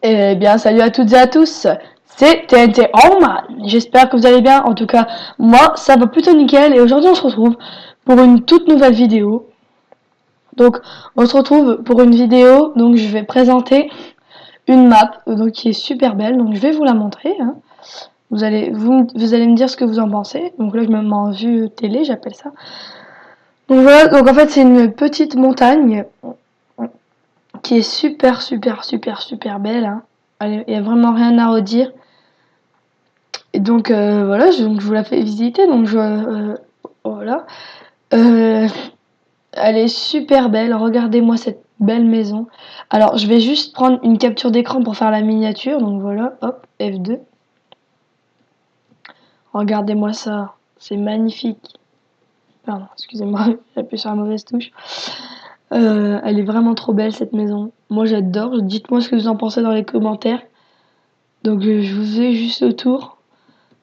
Eh bien, salut à toutes et à tous, c'est TNT Normal. J'espère que vous allez bien. En tout cas, moi, ça va plutôt nickel. Et aujourd'hui, on se retrouve pour une toute nouvelle vidéo. Donc, on se retrouve pour une vidéo. Donc, je vais présenter une map donc, qui est super belle. Donc, je vais vous la montrer. Hein. Vous allez me dire ce que vous en pensez. Donc là, je me mets en vue télé, j'appelle ça. Donc voilà. Donc en fait, c'est une petite montagne qui est super belle. Hein. Il n'y a vraiment rien à redire. Et donc voilà, je vous la fais visiter. Donc voilà, euh, elle est super belle. Regardez-moi cette belle maison. Alors je vais juste prendre une capture d'écran pour faire la miniature. Donc voilà, hop, F2. Regardez-moi ça, c'est magnifique. Pardon, excusez-moi, j'ai appuyé sur la mauvaise touche. Elle est vraiment trop belle cette maison. Moi j'adore. Dites-moi ce que vous en pensez dans les commentaires. Donc je vous ai juste autour.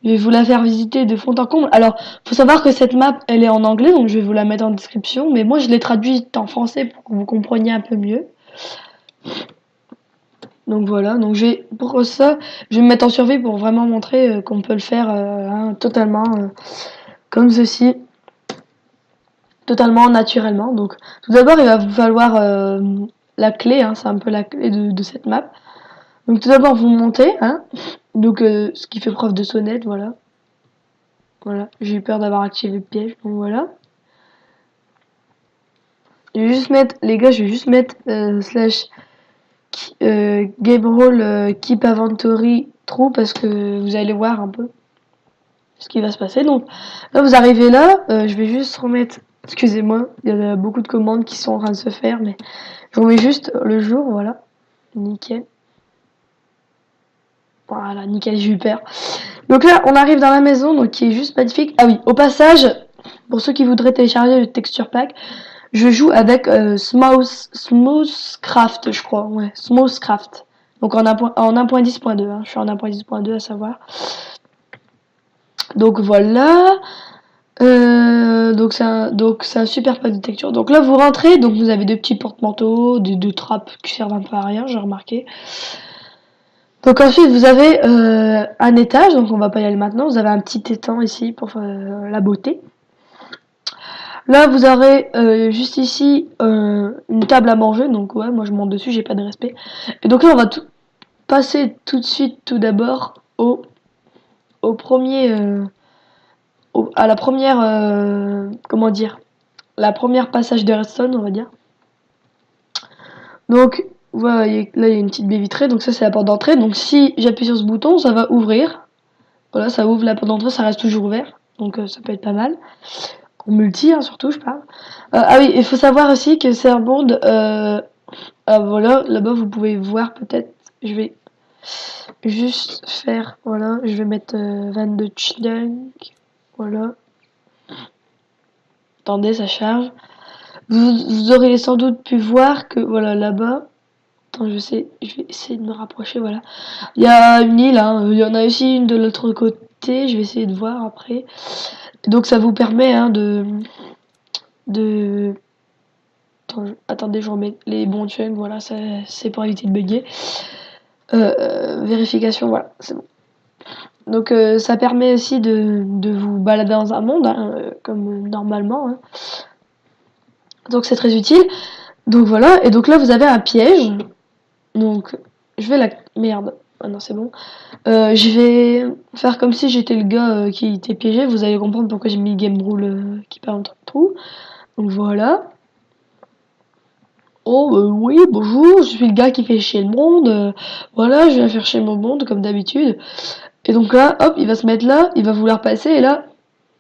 Je vais vous la faire visiter de fond en comble. Alors, faut savoir que cette map, elle est en anglais, donc je vais vous la mettre en description. Mais moi, je l'ai traduite en français pour que vous compreniez un peu mieux. Donc voilà, donc pour ça, je vais me mettre en survie pour vraiment montrer qu'on peut le faire totalement comme ceci, totalement naturellement. Donc tout d'abord, il va vous falloir la clé, hein, c'est un peu la clé de cette map. Donc tout d'abord, vous montez, hein, donc ce qui fait preuve de sonnette, voilà. Voilà, j'ai eu peur d'avoir activé le piège, donc voilà. Je vais juste mettre, les gars, je vais juste mettre slash game roll keep inventory true parce que vous allez voir un peu ce qui va se passer. Donc là, vous arrivez là, je vais juste remettre, excusez-moi, il y a beaucoup de commandes qui sont en train de se faire, mais je remets juste le jour, voilà, nickel. Voilà, nickel, j'ai eu peur. Donc là, on arrive dans la maison, donc qui est juste magnifique. Ah oui, au passage, pour ceux qui voudraient télécharger le texture pack, je joue avec Smoothcraft, je crois. Ouais, Smoothcraft. Donc en 1.10.2. Hein. Je suis en 1.10.2 à savoir. Donc voilà. Donc c'est un super pack de texture. Donc là vous rentrez, donc vous avez deux petits porte-manteaux, deux trappes qui servent un peu à rien, j'ai remarqué. Donc ensuite vous avez un étage, donc on va pas y aller maintenant. Vous avez un petit étang ici pour la beauté. Là, vous aurez juste ici une table à manger. Donc ouais, moi je monte dessus, j'ai pas de respect. Et donc là, on va passer tout de suite, tout d'abord, au premier, à la première, comment dire, la première passage de redstone, on va dire. Donc voilà, là il y a une petite baie vitrée. Donc ça c'est la porte d'entrée. Donc si j'appuie sur ce bouton, ça va ouvrir. Voilà, ça ouvre la porte d'entrée, ça reste toujours ouvert. Donc ça peut être pas mal. En multi, hein, surtout, je parle. Ah oui, il faut savoir aussi que c'est un monde. Voilà, là-bas, vous pouvez voir peut-être. Je vais juste faire. Voilà, je vais mettre 22 chunk. Voilà. Attendez, ça charge. Vous aurez sans doute pu voir que, voilà, là-bas. Attends, je vais essayer de me rapprocher, voilà. Il y a une île, hein. Il y en a aussi une de l'autre côté. Je vais essayer de voir après. Donc, ça vous permet, hein, de attendez, je remets les bons chunks, voilà, c'est pour éviter de bugger. Vérification, voilà, c'est bon. Donc ça permet aussi de vous balader dans un monde, hein, comme normalement. Hein. Donc c'est très utile. Donc voilà, et donc là vous avez un piège. Donc je vais la... Merde, ah non c'est bon. Je vais faire comme si j'étais le gars qui était piégé. Vous allez comprendre pourquoi j'ai mis le game rule qui part entre trou. Donc voilà. Oh oui, bonjour, je suis le gars qui fait chier le monde. Voilà, je viens faire chier mon monde comme d'habitude. Et donc là, hop, il va se mettre là, il va vouloir passer et là,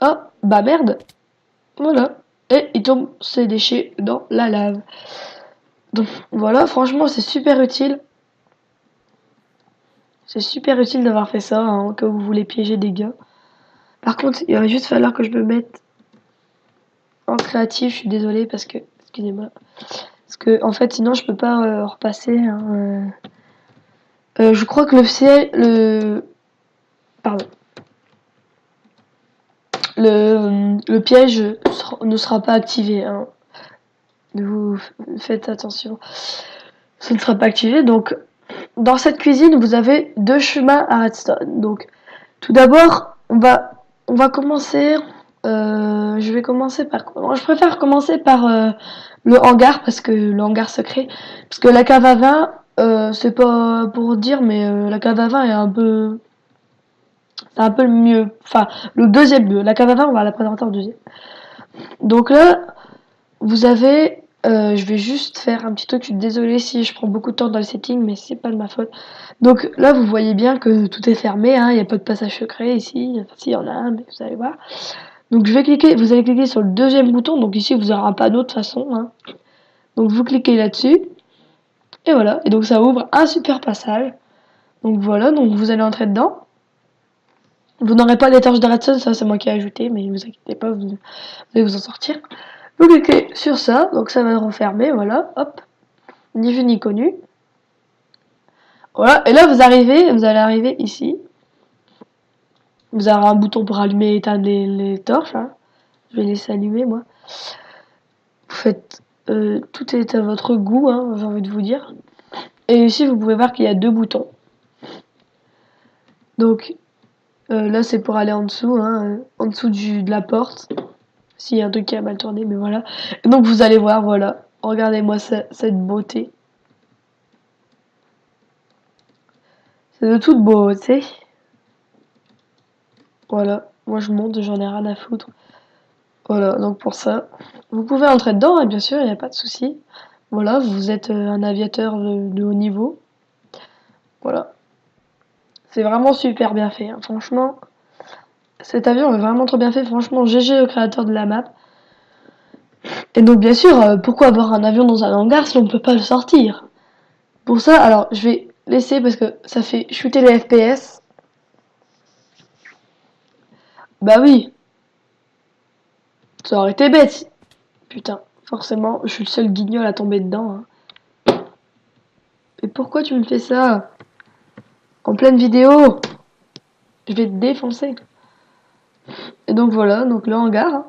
ah, bah merde. Voilà. Et il tombe ses déchets dans la lave. Donc voilà, franchement, c'est super utile. C'est super utile d'avoir fait ça hein, quand vous voulez piéger des gars. Par contre, il va juste falloir que je me mette en créatif, je suis désolée parce que, excusez-moi. Parce que en fait, sinon, je peux pas repasser. Hein, je crois que pardon, le piège ne sera pas activé. Hein. Vous faites attention. Ça ne sera pas activé, donc dans cette cuisine, vous avez 2 chemins à redstone. Donc, tout d'abord, on va commencer. Je vais commencer par quoi? Moi, je préfère commencer par le hangar parce que le hangar secret, parce que la cave à vin, c'est pas pour dire, mais la cave à vin est c'est un peu le mieux. Enfin, le deuxième mieux. La cave à vin, on va la présenter en deuxième. Donc là, vous avez, je vais juste faire un petit truc. Je suis désolée si je prends beaucoup de temps dans le setting, mais c'est pas de ma faute. Donc là, vous voyez bien que tout est fermé, hein. Il n'y a pas de passage secret ici. Enfin, si, il y en a un, mais vous allez voir. Donc je vais cliquer, vous allez cliquer sur le deuxième bouton. Donc ici, vous aurez un panneau de toute façon, hein. Donc vous cliquez là-dessus. Et voilà. Et donc ça ouvre un super passage. Donc voilà. Donc vous allez entrer dedans. Vous n'aurez pas les torches de redstone, ça c'est moi qui ai ajouté, mais ne vous inquiétez pas, vous allez vous en sortir. Vous cliquez sur ça, donc ça va refermer, voilà, hop, ni vu ni connu. Voilà, et là vous allez arriver ici. Vous aurez un bouton pour allumer et éteindre les torches, hein. Je vais laisser allumer moi. Vous faites, tout est à votre goût, hein, j'ai envie de vous dire. Et ici vous pouvez voir qu'il y a 2 boutons. Donc là c'est pour aller en dessous, hein, en dessous de la porte. S'il y a un truc qui a mal tourné, mais voilà. Et donc vous allez voir, voilà. Regardez-moi cette beauté. C'est de toute beauté. Voilà. Moi je monte, j'en ai rien à foutre. Voilà, donc pour ça. Vous pouvez entrer dedans, hein, bien sûr, il n'y a pas de souci. Voilà, vous êtes un aviateur de haut niveau. Voilà. C'est vraiment super bien fait, hein. Franchement. Cet avion est vraiment trop bien fait. Franchement, GG au créateur de la map. Et donc bien sûr, pourquoi avoir un avion dans un hangar si on ne peut pas le sortir? Pour ça, alors je vais laisser parce que ça fait chuter les FPS. Bah oui, ça aurait été bête. Putain, forcément, je suis le seul guignol à tomber dedans, hein. Et pourquoi tu me fais ça? En pleine vidéo? Je vais te défoncer. Et donc voilà, donc le hangar, hein.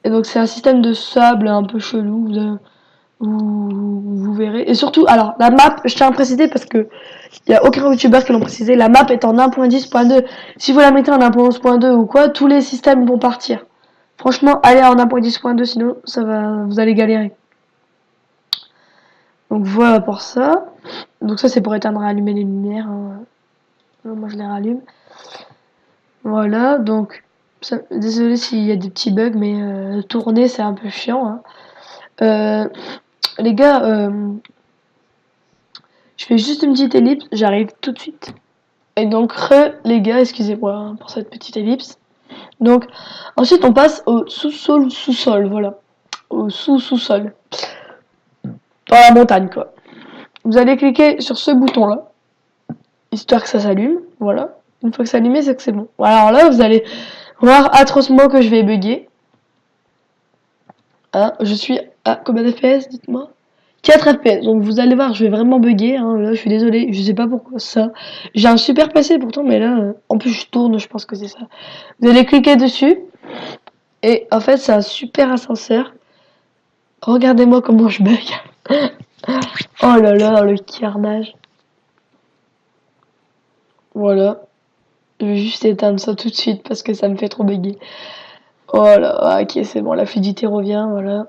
Et donc c'est un système de sable un peu chelou. Vous verrez. Et surtout, alors la map, je tiens à préciser parce que il y a aucun youtubeur qui l'ont précisé. La map est en 1.10.2. Si vous la mettez en 1.11.2 ou quoi, tous les systèmes vont partir. Franchement, allez en 1.10.2, sinon ça va, vous allez galérer. Donc voilà pour ça. Donc ça c'est pour éteindre et allumer les lumières, hein. Moi je les rallume. Voilà, donc désolé s'il y a des petits bugs, mais tourner c'est un peu chiant, hein. Les gars, je fais juste une petite ellipse, j'arrive tout de suite. Et donc les gars, excusez-moi, hein, pour cette petite ellipse. Donc ensuite on passe au sous-sol, voilà. Au sous-sous-sol. Dans la montagne quoi. Vous allez cliquer sur ce bouton là, histoire que ça s'allume, voilà. Une fois que c'est allumé, c'est que c'est bon. Alors là, vous allez voir atrocement que je vais bugger. Hein, je suis à combien de FPS, dites-moi? 4 FPS, donc vous allez voir, je vais vraiment bugger, hein. Là je suis désolé, je sais pas pourquoi ça. J'ai un super PC pourtant, mais là, en plus je tourne, je pense que c'est ça. Vous allez cliquer dessus, et en fait c'est un super ascenseur. Regardez-moi comment je bug. Oh là là, le carnage. Voilà. Je vais juste éteindre ça tout de suite parce que ça me fait trop bugger. Oh là, ok c'est bon, la fluidité revient, voilà.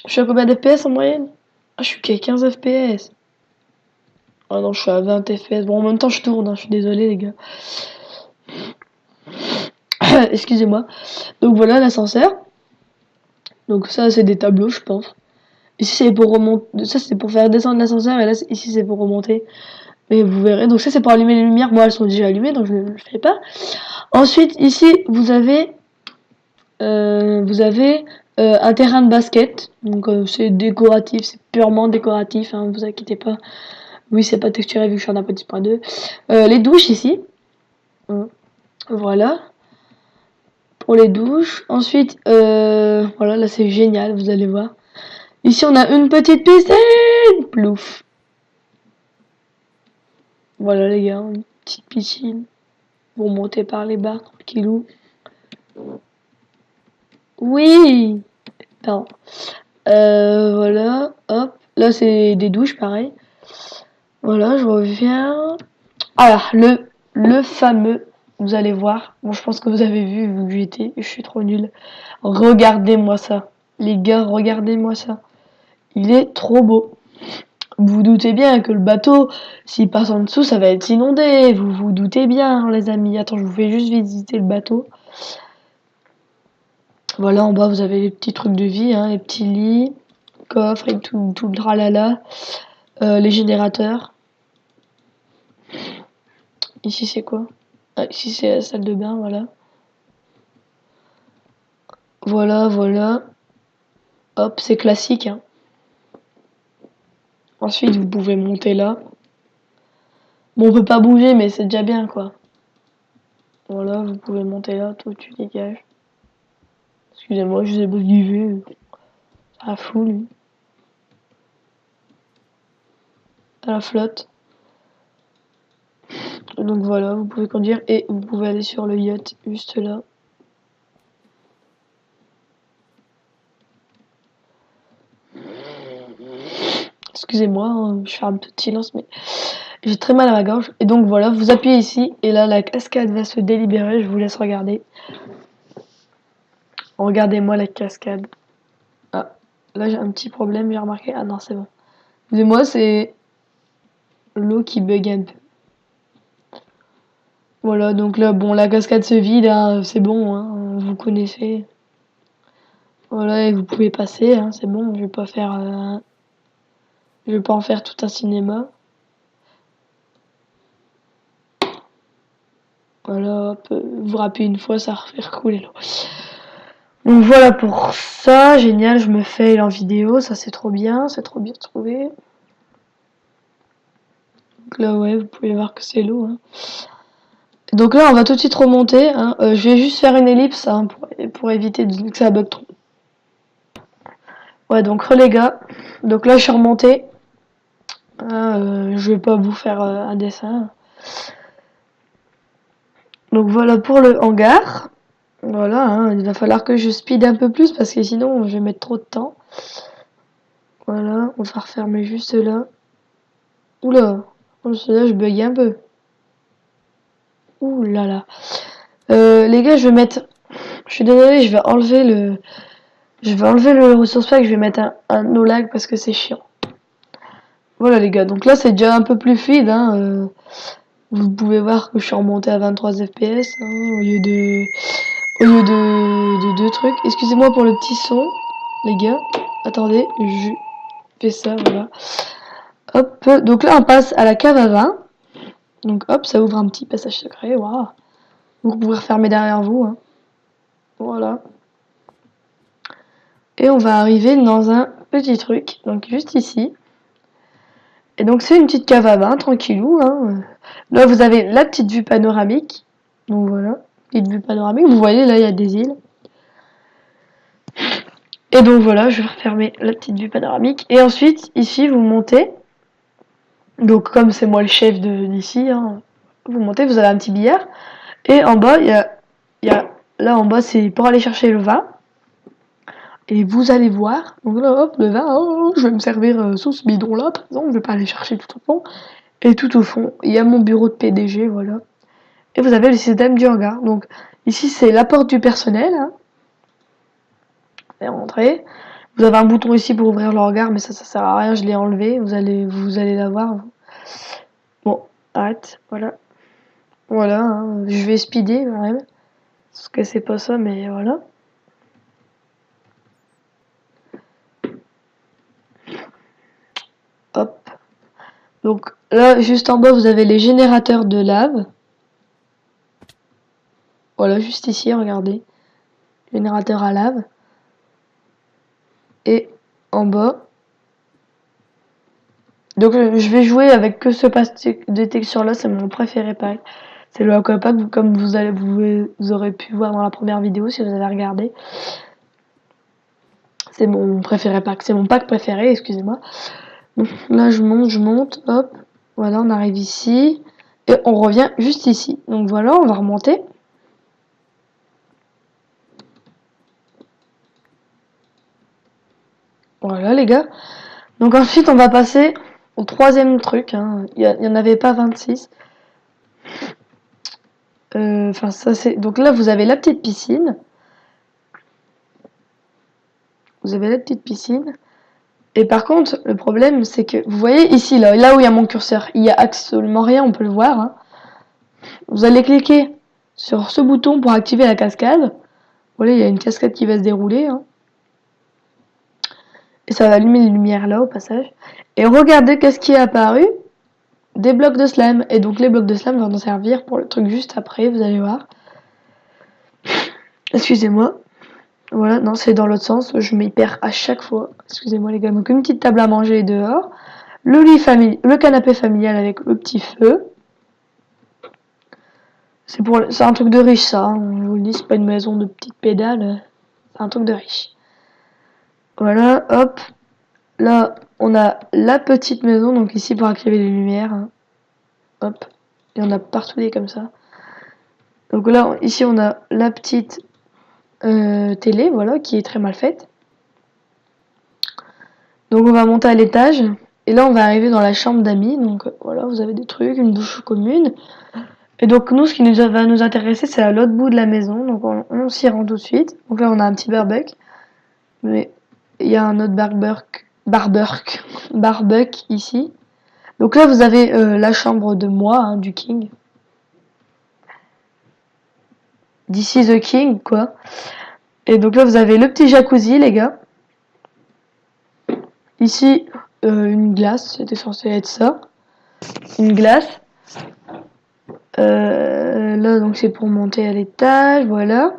Je suis à combien d'FPS en moyenne? Ah, je suis qu'à 15 FPS. Ah non, je suis à 20 FPS. Bon, en même temps, je tourne, hein, je suis désolé, les gars. Excusez-moi. Donc voilà l'ascenseur. Donc ça, c'est des tableaux, je pense. Ici, c'est pour remonter. Ça, c'est pour faire descendre l'ascenseur. Et là, ici, c'est pour remonter. Mais vous verrez. Donc ça, c'est pour allumer les lumières. Moi, elles sont déjà allumées, donc je ne le fais pas. Ensuite, ici, vous avez un terrain de basket. Donc c'est décoratif, c'est purement décoratif, hein, vous inquiétez pas. Oui, c'est pas texturé vu que je suis en 1.10.2. Les douches ici. Voilà. Pour les douches. Ensuite, voilà, là c'est génial, vous allez voir. Ici on a une petite piscine. Plouf. Voilà les gars, une petite piscine. Vous montez par les barres, tranquillou. Oui. Non. Voilà, hop. Là c'est des douches pareil. Voilà, je reviens. Alors, le fameux, vous allez voir. Bon, je pense que vous avez vu où j'étais. Je suis trop nulle. Regardez-moi ça. Les gars, regardez-moi ça. Il est trop beau. Vous vous doutez bien que le bateau, s'il passe en dessous, ça va être inondé. Vous vous doutez bien, les amis. Attends, je vous fais juste visiter le bateau. Voilà, en bas, vous avez les petits trucs de vie, hein, les petits lits, coffres et tout le tralala. Les générateurs. Ici, c'est quoi? Ah, ici, c'est la salle de bain, voilà. Voilà, voilà. Hop, c'est classique, hein. Ensuite, vous pouvez monter là. Bon, on peut pas bouger, mais c'est déjà bien, quoi. Voilà, vous pouvez monter là, toi, tu dégages. Excusez-moi, je sais pas ce qu'il fait. À fou, lui. À la flotte. Donc voilà, vous pouvez conduire et vous pouvez aller sur le yacht, juste là. Excusez-moi, hein, je fais un peu de silence, mais j'ai très mal à la gorge. Et donc voilà, vous appuyez ici, et là, la cascade va se délibérer. Je vous laisse regarder. Regardez-moi la cascade. Ah, là, j'ai un petit problème, j'ai remarqué. Ah non, c'est bon. Excusez-moi, c'est l'eau qui bug un peu. Voilà, donc là, bon, la cascade se vide, hein, c'est bon, hein, vous connaissez. Voilà, et vous pouvez passer, hein, c'est bon, je vais pas en faire tout un cinéma. Voilà, hop, vous rappelez une fois, ça va refaire couler l'eau. Donc voilà pour ça, génial, je me fais en vidéo, ça c'est trop bien trouvé. Donc là, ouais, vous pouvez voir que c'est l'eau, hein. Donc là, on va tout de suite remonter, hein. Je vais juste faire une ellipse, hein, pour éviter que ça bug trop. Ouais, donc les gars, donc là je suis remonté. Je vais pas vous faire un dessin. Donc voilà pour le hangar. Voilà, hein, il va falloir que je speed un peu plus parce que sinon je vais mettre trop de temps. Voilà, on va refermer juste là. Oula, là je bug un peu. Ouh là là. Les gars, je vais mettre. Je suis désolé, je vais enlever le ressource pack. Je vais mettre un no lag parce que c'est chiant. Voilà les gars, donc là c'est déjà un peu plus fluide, hein. Vous pouvez voir que je suis remonté à 23 fps, hein, au lieu de deux trucs. Excusez-moi pour le petit son, les gars. Attendez, je fais ça, voilà. Hop, donc là on passe à la cave à vin. Donc hop, ça ouvre un petit passage secret, waouh. Vous pouvez refermer derrière vous, hein. Voilà. Et on va arriver dans un petit truc, donc juste ici. Et donc c'est une petite cave à vin, tranquillou, hein. Là vous avez la petite vue panoramique. Donc voilà, petite vue panoramique. Vous voyez là il y a des îles. Et donc voilà, je vais refermer la petite vue panoramique. Et ensuite, ici, vous montez. Donc comme c'est moi le chef d'ici, hein, vous montez, vous avez un petit billard. Et en bas, il y a là en bas, c'est pour aller chercher le vin. Et vous allez voir, donc là, hop, le vin, oh, je vais me servir sous ce bidon-là, par exemple, je vais pas aller chercher tout au fond. Et tout au fond, il y a mon bureau de PDG, voilà. Et vous avez le système du hangar. Donc ici, c'est la porte du personnel, hein. Et rentrer. Vous avez un bouton ici pour ouvrir le hangar, mais ça sert à rien, je l'ai enlevé. Vous allez la voir. Bon, arrête, voilà. Voilà, hein, je vais speeder quand même. Parce que c'est pas ça, mais voilà. Hop. Donc là, juste en bas, vous avez les générateurs de lave. Voilà, juste ici, regardez. Générateur à lave. Et en bas. Donc je vais jouer avec que ce pass de texture là, c'est mon préféré pareil. C'est le Aquapack, comme vous aurez pu voir dans la première vidéo si vous avez regardé. C'est mon préféré pack, c'est mon pack préféré, excusez-moi. Donc là je monte, hop. Voilà, on arrive ici. Et on revient juste ici. Donc voilà, on va remonter. Voilà les gars. Donc ensuite on va passer au troisième truc, hein. Il y en avait pas 26. Enfin, ça c'est. Donc là, vous avez la petite piscine. Vous avez la petite piscine. Et par contre, le problème, c'est que vous voyez ici, là où il y a mon curseur, il y a absolument rien, on peut le voir. Hein. Vous allez cliquer sur ce bouton pour activer la cascade. Voilà, il y a une cascade qui va se dérouler. Hein. Et ça va allumer les lumières là au passage. Et regardez qu'est-ce qui est apparu. Des blocs de slime. Et donc les blocs de slime vont nous servir pour le truc juste après, vous allez voir. Excusez-moi. Voilà, non, c'est dans l'autre sens. Je m'y perds à chaque fois. Excusez-moi les gars. Donc une petite table à manger dehors. Le canapé familial avec le petit feu. C'est un truc de riche ça. Hein. Je vous le dis, c'est pas une maison de petites pédales. C'est un truc de riche. Voilà, hop. Là, on a la petite maison. Donc ici pour activer les lumières. Hein. Hop. Il y en a partout des comme ça. Donc là, ici on a la petite télé, voilà, qui est très mal faite. Donc on va monter à l'étage. Et là on va arriver dans la chambre d'amis. Donc voilà, vous avez des trucs, une douche commune. Et donc nous, ce qui va nous intéresser, c'est à l'autre bout de la maison. Donc on s'y rend tout de suite. Donc là on a un petit barbecue. Mais il y a un autre barbecue ici. Donc là vous avez la chambre de moi, hein, du King. D'ici The King, quoi. Et donc là vous avez le petit jacuzzi, les gars. Ici, une glace, c'était censé être ça. Une glace. Là, donc c'est pour monter à l'étage, voilà.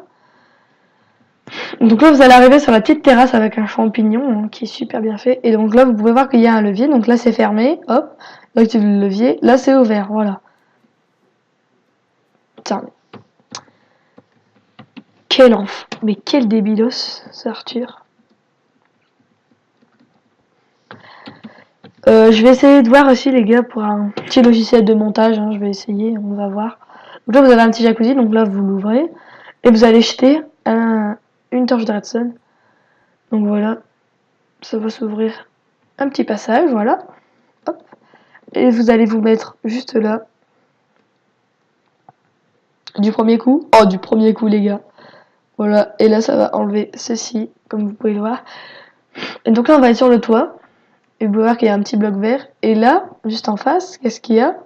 Donc là, vous allez arriver sur la petite terrasse avec un champignon hein, qui est super bien fait. Et donc là, vous pouvez voir qu'il y a un levier. Donc là, c'est fermé. Hop, là, active le levier. Là, c'est ouvert, voilà. Tiens. Quel enfant. Mais quel débilos, c'est Arthur. Je vais essayer de voir aussi les gars pour un petit logiciel de montage, hein, je vais essayer, on va voir. Donc là vous avez un petit jacuzzi, donc là vous l'ouvrez et vous allez jeter une torche de redstone. Donc voilà, ça va s'ouvrir un petit passage, voilà. Hop. Et vous allez vous mettre juste là. Du premier coup. Oh du premier coup les gars. Voilà, et là ça va enlever ceci, comme vous pouvez le voir. Et donc là on va être sur le toit. Et vous pouvez voir qu'il y a un petit bloc vert. Et là, juste en face, qu'est-ce qu'il y a?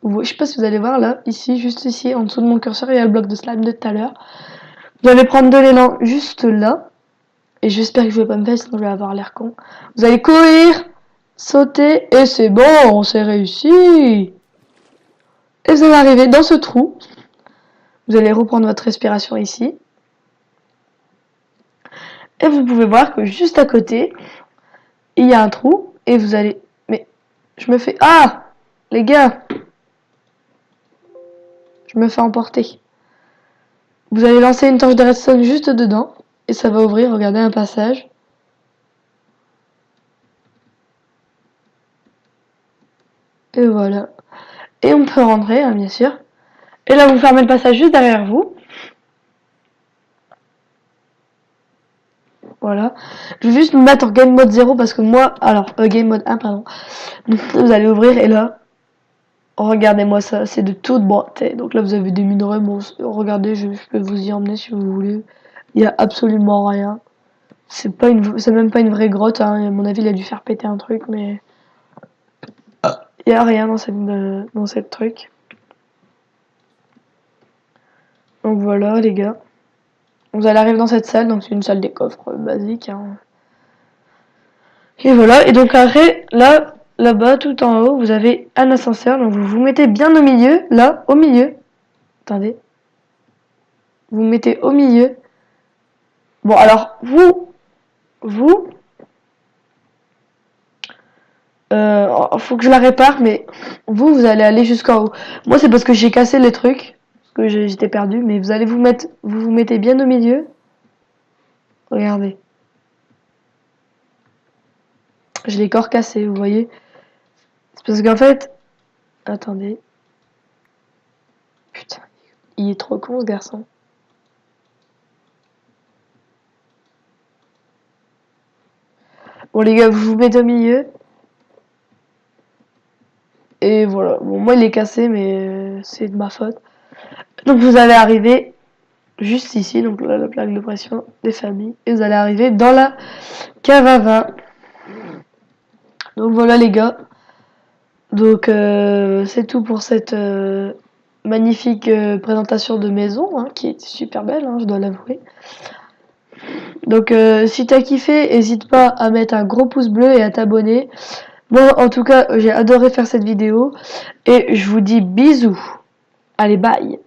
Je sais pas si vous allez voir là, ici, juste ici, en dessous de mon curseur, il y a le bloc de slime de tout à l'heure. Vous allez prendre de l'élan juste là. Et j'espère que je vais pas me faire, sinon je vais avoir l'air con. Vous allez courir, sauter, et c'est bon, c'est réussi. Et vous allez arriver dans ce trou. Vous allez reprendre votre respiration ici. Et vous pouvez voir que juste à côté, il y a un trou. Et vous allez... Mais, je me fais... Ah! Les gars! Je me fais emporter. Vous allez lancer une torche de redstone juste dedans. Et ça va ouvrir, regardez, un passage. Et voilà. Et on peut rentrer, hein, bien sûr. Et là, vous fermez le passage juste derrière vous. Voilà. Je vais juste me mettre en game mode 0 parce que moi... Alors, game mode 1, pardon. Donc, vous allez ouvrir et là... Regardez-moi ça, c'est de toute beauté. Donc là, vous avez des minerais. Bon, regardez, je peux vous y emmener si vous voulez. Il y a absolument rien. C'est même pas une vraie grotte. Hein. À mon avis, il a dû faire péter un truc, mais il y a rien dans cette truc. Donc voilà, les gars. Vous allez arriver dans cette salle, donc c'est une salle des coffres basique. Hein. Et voilà. Et donc après, là-bas, tout en haut, vous avez un ascenseur. Donc vous vous mettez bien au milieu, là, au milieu. Attendez. Vous mettez au milieu. Bon, alors, faut que je la répare, mais vous allez aller jusqu'en haut. Moi, c'est parce que j'ai cassé les trucs, parce que j'étais perdu, mais vous allez vous mettez bien au milieu. Regardez. Je l'ai corps cassé, vous voyez. C'est parce qu'en fait, attendez. Putain, il est trop con, ce garçon. Bon, les gars, vous vous mettez au milieu. Et voilà, bon moi il est cassé mais c'est de ma faute. Donc vous allez arriver juste ici, donc là la plaque de pression des familles, et vous allez arriver dans la cave à vin. Donc voilà les gars, donc c'est tout pour cette magnifique présentation de maison, hein, qui est super belle, hein, je dois l'avouer. Donc si t'as kiffé, n'hésite pas à mettre un gros pouce bleu et à t'abonner. Moi en tout cas j'ai adoré faire cette vidéo, et je vous dis bisous. Allez bye.